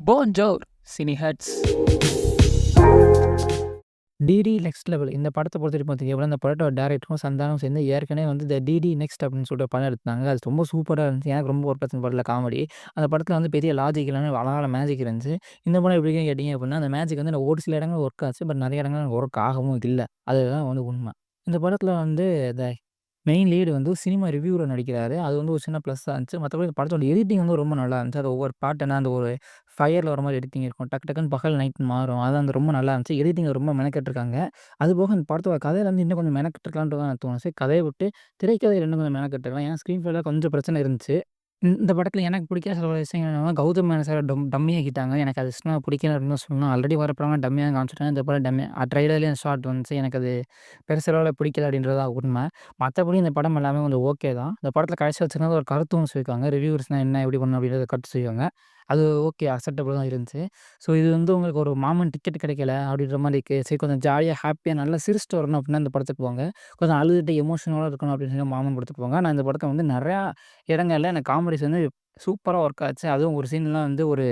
Bonjour, Cineheads. DD next level இந்த படத்த பொறுத்தவரைக்கும் பார்த்தீங்கன்னா, இந்த படத்தோட டைரக்டரும் சந்தானமும் சேர்ந்து ஏற்கனவே வந்து இந்த டிடி நெக்ஸ்ட் அப்படின்னு சொல்லிட்டு படம் எடுத்தாங்க. அது ரொம்ப சூப்பரா இருந்துச்சு. எனக்கு ரொம்ப ஒரு பிரச்சனை படல காமெடி. அந்த படத்தில வந்து பெரிய லாஜிக் இல்லாம அழகான மேஜிக் இருந்துச்சு. இந்த படம் எப்படின்னு கேட்டீங்க அப்படின்னா, அந்த மேஜிக் வந்து எனக்கு ஒரு சில இடங்கள்ல ஒர்க் ஆச்சு. பட் நெறைய இடங்கள்ல எனக்கு ஒர்க் ஆகவும் இல்ல. அதுதான் வந்து உண்ம. இந்த படத்தில வந்து இந்த மெயின் லீடு வந்து சினிமா ரிவ்யூல நடிக்கிறாரு. அது வந்து ஒரு சின்ன ப்ளஸ்ஸா இருந்துச்சு. மத்தபடி இந்த படத்தோட எடிட்டிங் வந்து ரொம்ப நல்லா இருந்துச்சு. அது ஒவ்வொரு பாட்டு என்ன அந்த ஒரு ஃபயர்ல வர மாரி எடிட்டிங் இருக்கும். டக்கு டக்குன்னு பகல் நைட்ன்னு மாறும். அது அந்த ரொம்ப நல்லா இருந்துச்சு. எடிட்டிங் ரொம்ப மெனக்கெட்டுருக்காங்க. அதுபோக இந்த படத்தோட கதையில வந்து இன்னும் கொஞ்சம் மெனக்கெட்டுருக்கலான்ட்டு தான் எனக்கு தோணுச்சு. கதைய விட்டு திரைக்கதையில இன்னும் கொஞ்சம் மெனக்கெட்டுருக்கலாம். ஏன்னா ஸ்க்ரீன் ப்ளேல கொஞ்சம் பிரச்சனை இருந்துச்சு. இந்த படத்தில எனக்கு பிடிக்காத சில விஷயங்கள் என்னன்னா, கௌதம் மேனன் சார டம்மி ஆக்கிட்டாங்க. எனக்கு அது சுத்தமா பிடிக்கல அப்படின்னு தான் சொல்லணும். ஆல்ரெடி வர படம்லாம் டம்மியா காமிச்சுட்டாங்க. இந்த படம் டம்மி ட்ரெய்லர்லயும் ஷார்ட் வந்துச்சு. எனக்கு அது பெருசளவுல பிடிக்கல அப்படின்றது தான் உண்ம. மத்தபடி இந்த படம் எல்லாமே கொஞ்சம் ஓகே தான். இந்த படத்தில கடைசியா வச்சிருந்தது ஒரு கருத்தும் சொல்லியிருக்காங்க. ரிவ்யூவர்ஸ்னா என்ன, எப்படி பண்ணணும் அப்படின்றத கருத்து சொல்லியிருக்காங்க. அது ஓகே அக்செப்டபிள் தான் இருந்துச்சு. ஸோ இது வந்து உங்களுக்கு ஒரு மாமன் டிக்கெட் கிடைக்கல அப்படின்ற மாரி இருக்கு. சரி கொஞ்சம் ஜாலியா, ஹேப்பியா நல்லா சிரிச்சுட்டு வரணும் அப்படின்னா இந்த படத்துக்கு போங்க. கொஞ்சம் அழுதுட்டு எமோஷனலா இருக்கணும் அப்படின்னு சொல்லி மாமன் படத்துக்கு போங்க. நான் இந்த படத்த வந்து நெறையா இடங்கள்ல எனக்கு காமெடிஸ் வந்து சூப்பரா ஒர்க் ஆச்சு. அதுவும் ஒரு சீன்லாம் வந்து ஒரு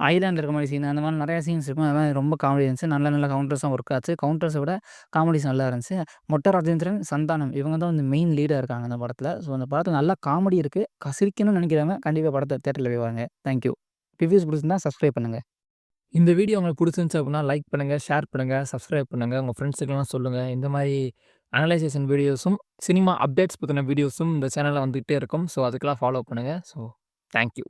ஐலேண்ட்ல இருக்க மாரி சீன் அந்த மாரி நெறைய சீன்ஸ் இருக்கும். அதெல்லாம் ரொம்ப காமெடியா இருந்துச்சு. நல்ல நல்ல கவுண்டர்ஸும் ஒர்க் ஆச்சு. கவுண்டர்ஸ விட காமெடிஸ் நல்லா இருந்துச்சு. மொட்ட ராஜேந்திரன், சந்தானம் இவங்க தான் வந்து மெயின் லீடா இருக்காங்க இந்த படத்துல. ஸோ அந்த படத்துல நல்லா காமெடி இருக்கு. சிரிக்கணும்னு நெனைக்கிறவங்க கண்டிப்பா படத்த தியேட்டர்ல போய் பாருங்க. Thank you. ரிவ்யூஸ் பிடிச்சிருந்தா சப்ஸ்கிரைப் பண்ணுங்க. இந்த வீடியோ உங்களுக்கு பிடிச்சிருந்துச்சு அப்படின்னா லைக் பண்ணுங்க, ஷேர் பண்ணுங்க, சப்ஸ்கிரைப் பண்ணுங்க. உங்க ஃப்ரெண்ட்ஸுக்குலாம் சொல்லுங்க. இந்த மாரி அனலைசேஷன் வீடியோஸும், சினிமா அப்டேட்ஸ் பத்தின வீடியோஸும் இந்த சேனல்ல வந்துகிட்டே இருக்கும். ஸோ அதுக்கெல்லாம் ஃபாலோ பண்ணுங்க. So thank you.